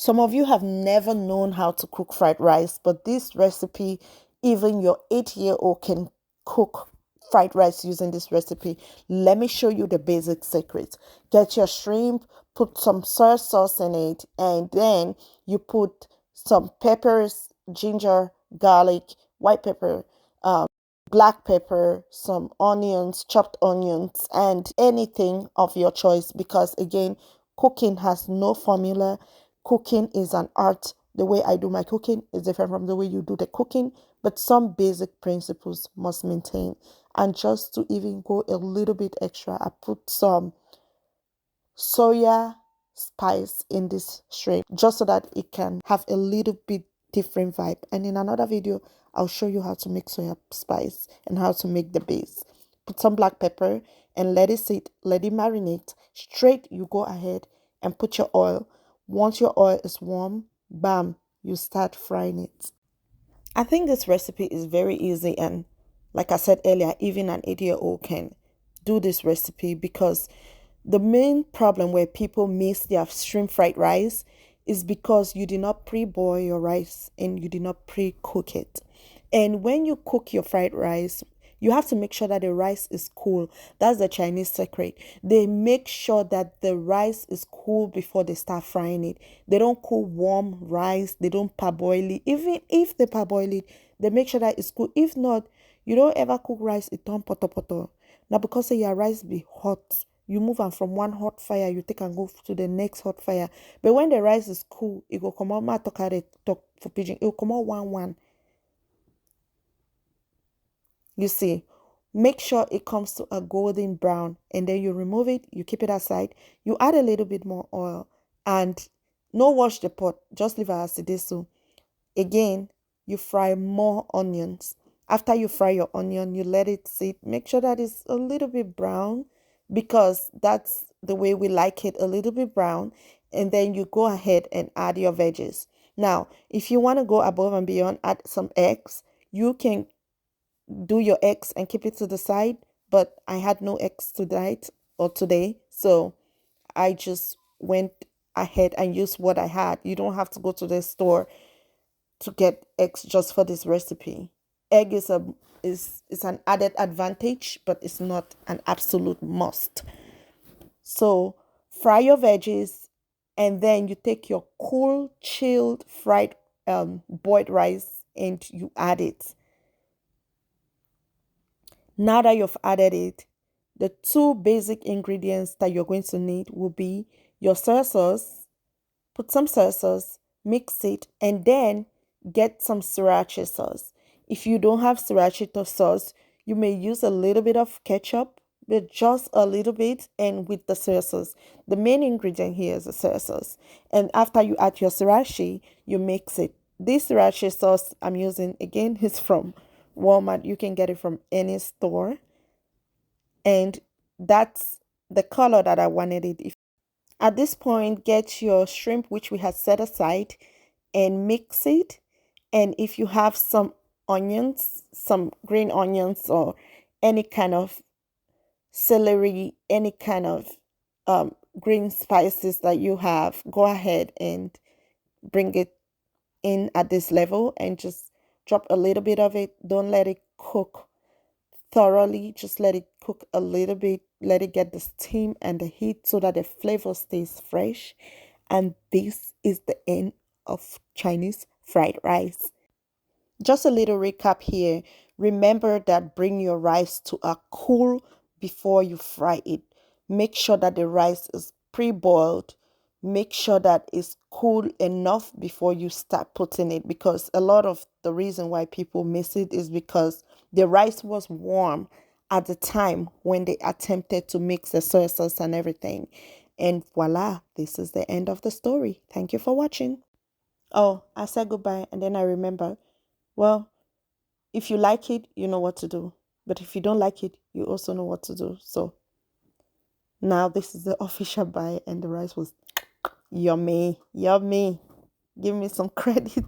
Some of you have never known how to cook fried rice, but this recipe, even your 8-year-old can cook fried rice using this recipe. Let me show you the basic secret. Get your shrimp, put some soy sauce in it, and then you put some peppers, ginger, garlic, white pepper, black pepper, some onions, chopped onions, and anything of your choice. Because again, cooking has no formula. Cooking is an art. The way I do my cooking is different from the way you do the cooking, but some basic principles must maintain. And just to even go a little bit extra, I put some soya spice in this shrimp just so that it can have a little bit different vibe. And in another video, I'll show you how to make soya spice and how to make the base. Put some black pepper and let it sit, let it marinate. Straight, you go ahead and put your oil. Once your oil is warm, bam, you start frying it. I think this recipe is very easy, and like I said earlier, even an 8-year-old can do this recipe, because the main problem where people miss their shrimp fried rice is because you did not pre-boil your rice and you did not pre-cook it. And when you cook your fried rice, you have to make sure that the rice is cool. That's the Chinese secret. They make sure that the rice is cool before they start frying it. They don't cook warm rice. They don't parboil it. Even if they parboil it, they make sure that it's cool. If not, you don't ever cook rice, it turn poto poto. Now, because say your rice be hot, you move on from one hot fire, you take and go to the next hot fire. But when the rice is cool, it go come out, ma talk for pigeon, it will come out one. You see, make sure it comes to a golden brown, and then you remove it, you keep it aside, you add a little bit more oil, and no wash the pot, just leave it as it is. So again, you fry more onions. After you fry your onion, you let it sit. Make sure that it's a little bit brown, because that's the way we like it, a little bit brown. And then you go ahead and add your veggies. Now, if you want to go above and beyond, add some eggs. You can do your eggs and keep it to the side, but I had no eggs tonight or today, so I just went ahead and used what I had. You don't have to go to the store to get eggs just for this recipe. Egg is an added advantage, but it's not an absolute must. So fry your veggies, and then you take your cool, chilled, fried boiled rice and you add it. Now that you've added it, the two basic ingredients that you're going to need will be your soy sauce. Put some soy sauce, mix it, and then get some sriracha sauce. If you don't have sriracha sauce, you may use a little bit of ketchup, but just a little bit, and with the soy sauce. The main ingredient here is the soy sauce. And after you add your sriracha, you mix it. This sriracha sauce I'm using, again, is from Walmart. You can get it from any store. And that's the color that I wanted it. At this point, get your shrimp, which we had set aside, and mix it. And if you have some onions, some green onions, or any kind of celery, any kind of green spices that you have, go ahead and bring it in at this level and just drop a little bit of it. Don't let it cook thoroughly, just let it cook a little bit, let it get the steam and the heat so that the flavor stays fresh. And this is the end of Chinese fried rice. Just a little recap here. Remember that bring your rice to a cool before you fry it. Make sure that the rice is pre-boiled. Make sure that it's cool enough before you start putting it, because a lot of the reason why people miss it is because the rice was warm at the time when they attempted to mix the soy sauce and everything. And voila, this is the end of the story. Thank you for watching. Oh, I said goodbye and then I remember. Well, if you like it, you know what to do. But if you don't like it, you also know what to do. So now this is the official buy, and the rice was yummy, yummy. Give me some credit.